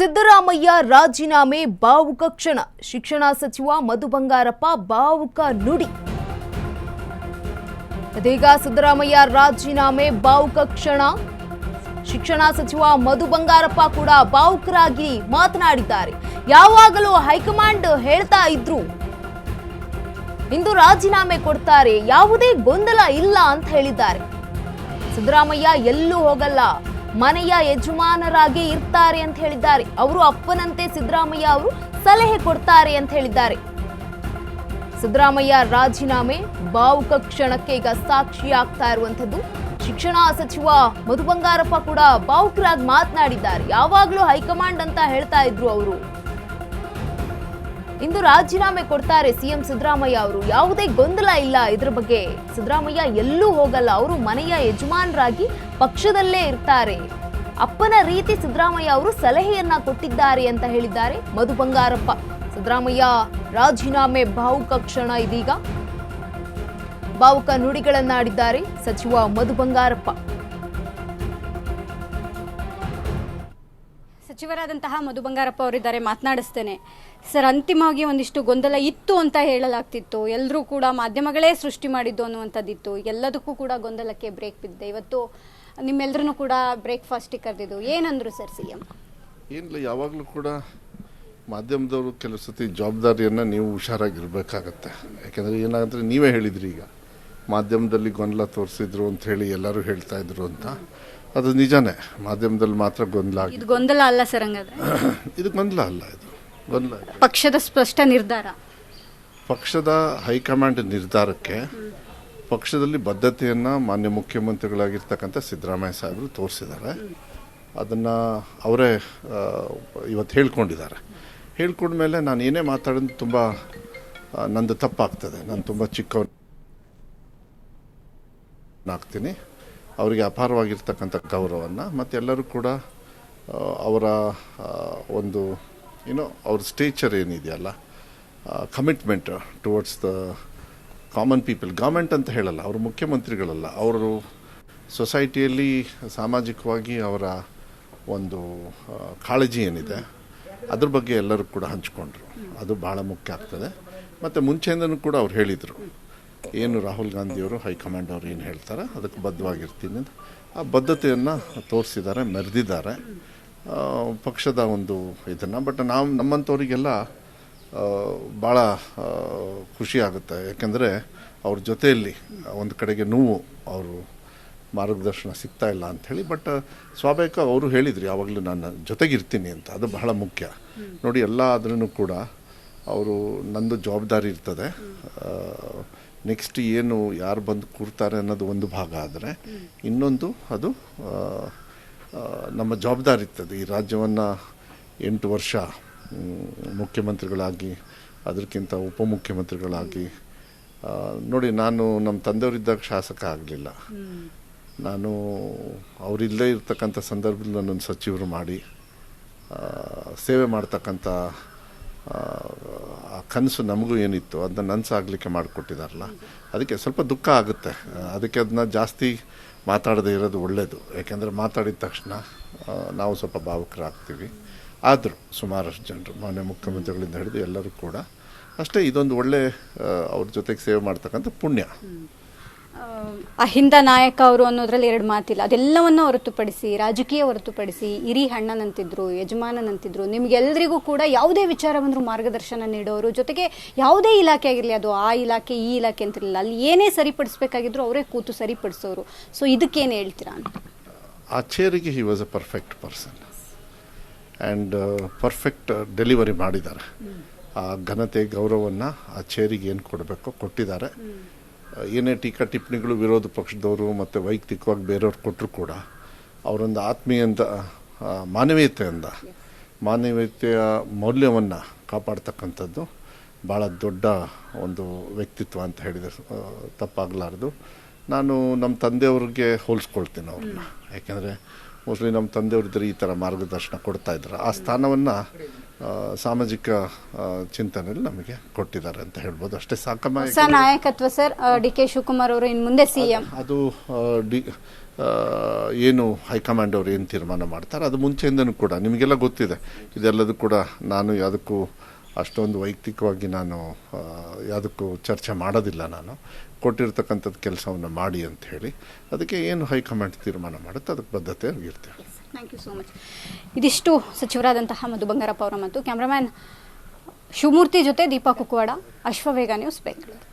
ಸಿದ್ದರಾಮಯ್ಯ ರಾಜೀನಾಮೆ ಭಾವುಕ ಕ್ಷಣ. ಶಿಕ್ಷಣ ಸಚಿವ ಮಧು ಬಂಗಾರಪ್ಪ ಭಾವುಕ ನುಡಿ. ಇದೀಗ ಸಿದ್ದರಾಮಯ್ಯ ರಾಜೀನಾಮೆ ಭಾವುಕ ಕ್ಷಣ. ಶಿಕ್ಷಣ ಸಚಿವ ಮಧು ಬಂಗಾರಪ್ಪ ಕೂಡ ಭಾವುಕರಾಗಿ ಮಾತನಾಡಿದ್ದಾರೆ. ಯಾವಾಗಲೂ ಹೈಕಮಾಂಡ್ ಹೇಳ್ತಾ ಇದ್ರು ಇಂದು ರಾಜೀನಾಮೆ ಕೊಡ್ತಾರೆ, ಯಾವುದೇ ಗೊಂದಲ ಇಲ್ಲ ಅಂತ ಹೇಳಿದ್ದಾರೆ. ಸಿದ್ದರಾಮಯ್ಯ ಎಲ್ಲೂ ಹೋಗಲ್ಲ, ಮನೆಯ ಯಜಮಾನರಾಗಿ ಇರ್ತಾರೆ ಅಂತ ಹೇಳಿದ್ದಾರೆ. ಅವರು ಅಪ್ಪನಂತೆ ಸಿದ್ದರಾಮಯ್ಯ ಅವರು ಸಲಹೆ ಕೊಡ್ತಾರೆ ಅಂತ ಹೇಳಿದ್ದಾರೆ. ಸಿದ್ದರಾಮಯ್ಯ ರಾಜೀನಾಮೆ ಭಾವುಕ ಕ್ಷಣಕ್ಕೆ ಈಗ ಸಾಕ್ಷಿಯಾಗ್ತಾ ಇರುವಂತದ್ದು. ಶಿಕ್ಷಣ ಸಚಿವ ಮಧು ಬಂಗಾರಪ್ಪ ಕೂಡ ಭಾವುಕರಾಗಿ ಮಾತನಾಡಿದ್ದಾರೆ. ಯಾವಾಗಲೂ ಹೈಕಮಾಂಡ್ ಅಂತ ಹೇಳ್ತಾ ಇದ್ರು ಅವರು, ಇಂದು ರಾಜೀನಾಮೆ ಕೊಡ್ತಾರೆ ಸಿಎಂ ಸಿದ್ದರಾಮಯ್ಯ ಅವರು, ಯಾವುದೇ ಗೊಂದಲ ಇಲ್ಲ ಇದ್ರ ಬಗ್ಗೆ. ಸಿದ್ದರಾಮಯ್ಯ ಎಲ್ಲೂ ಹೋಗಲ್ಲ, ಅವರು ಮನೆಯ ಯಜಮಾನರಾಗಿ ಪಕ್ಷದಲ್ಲೇ ಇರ್ತಾರೆ. ಅಪ್ಪನ ರೀತಿ ಸಿದ್ದರಾಮಯ್ಯ ಅವರು ಸಲಹೆಯನ್ನ ಕೊಟ್ಟಿದ್ದಾರೆ ಅಂತ ಹೇಳಿದ್ದಾರೆ ಮಧು ಬಂಗಾರಪ್ಪ. ಸಿದ್ದರಾಮಯ್ಯ ರಾಜೀನಾಮೆ ಭಾವುಕ ಕ್ಷಣ. ಇದೀಗ ಭಾವುಕ ನುಡಿಗಳನ್ನಾಡಿದ್ದಾರೆ ಸಚಿವ ಮಧು ಬಂಗಾರಪ್ಪ. ಸಚಿವರಾದಂತಹ ಮಧು ಬಂಗಾರಪ್ಪ ಅವರಿದ್ದಾರೆ, ಮಾತನಾಡಿಸ್ತೇನೆ ಸರ್. ಅಂತಿಮವಾಗಿ ಒಂದಿಷ್ಟು ಗೊಂದಲ ಇತ್ತು ಅಂತ ಹೇಳಲಾಗ್ತಿತ್ತು, ಎಲ್ಲರೂ ಕೂಡ ಮಾಧ್ಯಮಗಳೇ ಸೃಷ್ಟಿ ಮಾಡಿದ್ದು ಅನ್ನುವಂಥದ್ದಿತ್ತು. ಎಲ್ಲದಕ್ಕೂ ಕೂಡ ಗೊಂದಲಕ್ಕೆ ಬ್ರೇಕ್ ಬಿದ್ದಿದೆ. ಇವತ್ತು ನಿಮ್ಮೆಲ್ಲರೂ ಕೂಡ ಬ್ರೇಕ್ಫಾಸ್ಟಿಗೆ ಕರೆದಿದ್ದು ಏನಂದ್ರು ಸರ್ ಸಿಎಂ? ಏನಿಲ್ಲ, ಯಾವಾಗಲೂ ಕೂಡ ಮಾಧ್ಯಮದವರು ಕೆಲವು ಸತಿ ಜವಾಬ್ದಾರಿಯನ್ನು ನೀವು ಹುಷಾರಾಗಿರ್ಬೇಕಾಗತ್ತೆ. ಯಾಕೆಂದರೆ ಏನಾಗುತ್ತೆ, ನೀವೇ ಹೇಳಿದ್ರಿ ಈಗ ಮಾಧ್ಯಮದಲ್ಲಿ ಗೊಂದಲ ತೋರಿಸಿದ್ರು ಅಂತ ಹೇಳಿ ಎಲ್ಲರೂ ಹೇಳ್ತಾ ಇದ್ರು ಅಂತ. ಅದು ನಿಜಾನೇ, ಮಾಧ್ಯಮದಲ್ಲಿ ಮಾತ್ರ ಗೊಂದಲ ಆಗಿದೆ. ಇದು ಗೊಂದಲ ಅಲ್ಲ ಸರ್, ಹಂಗಾದ್ರೆ ಇದು ಗೊಂದಲ ಅಲ್ಲ, ಇದು ಗೊಂದಲ ಪಕ್ಷದ ಸ್ಪಷ್ಟ ನಿರ್ಧಾರ. ಪಕ್ಷದ ಹೈಕಮಾಂಡ್ ನಿರ್ಧಾರಕ್ಕೆ ಪಕ್ಷದಲ್ಲಿ ಬದ್ಧತೆಯನ್ನು ಮಾನ್ಯ ಮುಖ್ಯಮಂತ್ರಿಗಳಾಗಿರ್ತಕ್ಕಂಥ ಸಿದ್ದರಾಮಯ್ಯ ಸಾಹೇಬರು ತೋರಿಸಿದ್ದಾರೆ. ಅದನ್ನು ಅವರೇ ಇವತ್ತು ಹೇಳ್ಕೊಂಡಿದ್ದಾರೆ. ಹೇಳ್ಕೊಂಡ್ಮೇಲೆ ನಾನು ಏನೇ ಮಾತಾಡೋದು ತುಂಬ ನಂದು ತಪ್ಪಾಗ್ತದೆ. ನಾನು ತುಂಬ ಚಿಕ್ಕವನಾಗ್ತೀನಿ. ಅವರಿಗೆ ಅಪಾರವಾಗಿರ್ತಕ್ಕಂಥ ಗೌರವವನ್ನು ಮತ್ತು ಎಲ್ಲರೂ ಕೂಡ ಅವರ ಒಂದು ಅವ್ರ ಸ್ಟೇಚರ್ ಏನಿದೆಯಲ್ಲ, commitment towards the common people. Government ಅಂತ ಹೇಳಲ್ಲ, ಅವರು ಮುಖ್ಯಮಂತ್ರಿಗಳಲ್ಲ, ಅವರು ಸೊಸೈಟಿಯಲ್ಲಿ ಸಾಮಾಜಿಕವಾಗಿ ಅವರ ಒಂದು ಕಾಳಜಿ ಏನಿದೆ ಅದ್ರ ಬಗ್ಗೆ ಎಲ್ಲರೂ ಕೂಡ ಹಂಚ್ಕೊಂಡ್ರು. ಅದು ಭಾಳ ಮುಖ್ಯ ಆಗ್ತದೆ. ಮತ್ತು ಮುಂಚೆಯಿಂದನೂ ಕೂಡ ಅವ್ರು ಹೇಳಿದರು, ಏನು ರಾಹುಲ್ ಗಾಂಧಿಯವರು ಹೈಕಮಾಂಡ್ ಅವರು ಏನು ಹೇಳ್ತಾರೆ ಅದಕ್ಕೆ ಬದ್ಧವಾಗಿರ್ತೀನಿ ಅಂತ. ಆ ಬದ್ಧತೆಯನ್ನು ತೋರಿಸಿದ್ದಾರೆ, ಮೆರೆದಿದ್ದಾರೆ ಪಕ್ಷದ ಒಂದು ಇದನ್ನು. ಬಟ್ ನಮ್ಮಂಥವ್ರಿಗೆಲ್ಲ ಭಾಳ ಖುಷಿ ಆಗುತ್ತೆ. ಯಾಕೆಂದರೆ ಅವ್ರ ಜೊತೆಯಲ್ಲಿ ಒಂದು ಕಡೆಗೆ ನೋವು, ಅವರು ಮಾರ್ಗದರ್ಶನ ಸಿಗ್ತಾ ಇಲ್ಲ ಅಂಥೇಳಿ. ಬಟ್ ಸ್ವಾಭಾವಿಕ ಅವರು ಹೇಳಿದ್ರು ಯಾವಾಗಲೂ ನಾನು ಜೊತೆಗಿರ್ತೀನಿ ಅಂತ. ಅದು ಬಹಳ ಮುಖ್ಯ ನೋಡಿ. ಎಲ್ಲ ಆದ್ರೂ ಕೂಡ ಅವರು ನಂದು ಜವಾಬ್ದಾರಿ ಇರ್ತದೆ. ನೆಕ್ಸ್ಟ್ ಏನು ಯಾರು ಬಂದು ಕೂರ್ತಾರೆ ಅನ್ನೋದು ಒಂದು ಭಾಗ ಆದರೆ, ಇನ್ನೊಂದು ಅದು ನಮ್ಮ ಜವಾಬ್ದಾರಿ ಇರ್ತದೆ. ಈ ರಾಜ್ಯವನ್ನು 8 ವರ್ಷ ಮುಖ್ಯಮಂತ್ರಿಗಳಾಗಿ, ಅದಕ್ಕಿಂತ ಉಪಮುಖ್ಯಮಂತ್ರಿಗಳಾಗಿ ನೋಡಿ. ನಾನು ನಮ್ಮ ತಂದೆಯವರಿದ್ದಾಗ ಶಾಸಕ ಆಗಲಿಲ್ಲ. ನಾನು ಅವರಿಲ್ಲೇ ಇರ್ತಕ್ಕಂಥ ಸಂದರ್ಭದಲ್ಲಿ ನನ್ನನ್ನು ಸಚಿವರು ಮಾಡಿ ಸೇವೆ ಮಾಡ್ತಕ್ಕಂಥ ಆ ಕನಸು ನಮಗೂ ಏನಿತ್ತು ಅದನ್ನ ನನಸಾಗಲಿಕ್ಕೆ ಮಾಡಿಕೊಟ್ಟಿದ್ದಾರಲ್ಲ, ಅದಕ್ಕೆ ಸ್ವಲ್ಪ ದುಃಖ ಆಗುತ್ತೆ. ಅದಕ್ಕೆ ಅದನ್ನ ಜಾಸ್ತಿ ಮಾತಾಡದೇ ಇರೋದು ಒಳ್ಳೆಯದು. ಯಾಕೆಂದರೆ ಮಾತಾಡಿದ ತಕ್ಷಣ ನಾವು ಸ್ವಲ್ಪ ಭಾವುಕರಾಗ್ತೀವಿ. ಆದರೂ ಸುಮಾರಷ್ಟು ಜನರು ಮಾನ್ಯ ಮುಖ್ಯಮಂತ್ರಿಗಳಿಂದ ಹಿಡಿದು ಎಲ್ಲರೂ ಕೂಡ ಅಷ್ಟೇ. ಇದೊಂದು ಒಳ್ಳೆ ಅವ್ರ ಜೊತೆಗೆ ಸೇವೆ ಮಾಡ್ತಕ್ಕಂಥ ಪುಣ್ಯ. ಅಹಿಂದ ನಾಯಕ ಅವರು ಅನ್ನೋದ್ರಲ್ಲಿ ಎರಡು ಮಾತಿಲ್ಲ. ಅದೆಲ್ಲವನ್ನು ಹೊರತುಪಡಿಸಿ, ರಾಜಕೀಯ ಹೊರತುಪಡಿಸಿ, ಹಿರಿ ಅಣ್ಣನಂತಿದ್ರು, ಯಜಮಾನನಂತಿದ್ರು. ನಿಮ್ಗೆಲ್ಲರಿಗೂ ಕೂಡ ಯಾವುದೇ ವಿಚಾರ ಬಂದರೂ ಮಾರ್ಗದರ್ಶನ ನೀಡೋರು. ಜೊತೆಗೆ ಯಾವುದೇ ಇಲಾಖೆ ಆಗಿರಲಿ, ಅದು ಆ ಇಲಾಖೆ ಈ ಇಲಾಖೆ ಅಂತಿರಲಿಲ್ಲ, ಅಲ್ಲಿ ಏನೇ ಸರಿಪಡಿಸ್ಬೇಕಾಗಿದ್ರು ಅವರೇ ಕೂತು ಸರಿಪಡಿಸೋರು. ಸೊ ಇದಕ್ಕೇನು ಹೇಳ್ತೀರಾ ಅಂತ? ಆ ಚೇರಿಗೆ he was a perfect person and perfect delivery ಮಾಡಿದ್ದಾರೆ. ಆ ಘನತೆ ಗೌರವವನ್ನು ಆ ಚೇರಿಗೆ ಏನು ಕೊಡಬೇಕೋ ಕೊಟ್ಟಿದ್ದಾರೆ. ಏನೇ ಟೀಕಾ ಟಿಪ್ಪಣಿಗಳು ವಿರೋಧ ಪಕ್ಷದವರು ಮತ್ತು ವೈಯಕ್ತಿಕವಾಗಿ ಬೇರೆಯವ್ರು ಕೊಟ್ಟರು ಕೂಡ ಅವರೊಂದು ಆತ್ಮೀಯಂತ ಮಾನವೀಯತೆಯ ಮೌಲ್ಯವನ್ನು ಕಾಪಾಡ್ತಕ್ಕಂಥದ್ದು ಭಾಳ ದೊಡ್ಡ ಒಂದು ವ್ಯಕ್ತಿತ್ವ ಅಂತ ಹೇಳಿದರೆ ತಪ್ಪಾಗಲಾರ್ದು. ನಾನು ನಮ್ಮ ತಂದೆಯವ್ರಿಗೆ ಹೋಲಿಸ್ಕೊಳ್ತೀನಿ ಅವ್ರನ್ನ. ಯಾಕೆಂದರೆ ಮೋಸ್ಟ್ಲಿ ನಮ್ಮ ತಂದೆಯವರಿದ್ದರೆ ಈ ಥರ ಮಾರ್ಗದರ್ಶನ ಕೊಡ್ತಾಯಿದ್ರು. ಆ ಸ್ಥಾನವನ್ನು ಸಾಮಾಜಿಕ ಚಿಂತನೆಯಲ್ಲಿ ನಮಗೆ ಕೊಟ್ಟಿದ್ದಾರೆ ಅಂತ ಹೇಳ್ಬೋದು. ಅಷ್ಟೇ ಸಾಕಮ್ಮ ನಾಯಕತ್ವ ಸರ್. ಡಿ ಕೆ ಶಿವಕುಮಾರ್ ಅವರು ಇನ್ನು ಮುಂದೆ ಸಿಎಂ. ಅದು ಏನು ಹೈಕಮಾಂಡ್ ಅವರು ಏನು ತೀರ್ಮಾನ ಮಾಡ್ತಾರೆ ಅದು ಮುಂಚೆಯಿಂದನೂ ಕೂಡ ನಿಮಗೆಲ್ಲ ಗೊತ್ತಿದೆ. ಇದೆಲ್ಲದೂ ಕೂಡ ನಾನು ಯಾವುದಕ್ಕೂ ಅಷ್ಟೊಂದು ವೈಯಕ್ತಿಕವಾಗಿ ನಾನು ಯಾವುದಕ್ಕೂ ಚರ್ಚೆ ಮಾಡೋದಿಲ್ಲ. ನಾನು ಕೊಟ್ಟಿರ್ತಕ್ಕಂಥದ್ದು ಕೆಲಸವನ್ನು ಮಾಡಿ ಅಂತ ಹೇಳಿ, ಅದಕ್ಕೆ ಏನು ಹೈಕಮಾಂಡ್ ತೀರ್ಮಾನ ಮಾಡುತ್ತೆ ಅದಕ್ಕೆ ಬದ್ಧತೆ ಇರ್ತೇವೆ. Thank you so much. ಇದಿಷ್ಟು ಸಚಿವರಾದಂತಹ ಮಧು ಬಂಗಾರಪ್ಪ ಅವರ ಮತ್ತು ಕ್ಯಾಮ್ರಾಮ್ಯಾನ್ ಶಿವಮೂರ್ತಿ ಜೊತೆ ದೀಪಾ ಕುಕ್ಕವಾಡ, ಅಶ್ವವೇಗ ನ್ಯೂಸ್, ಬೆಂಗಳೂರು.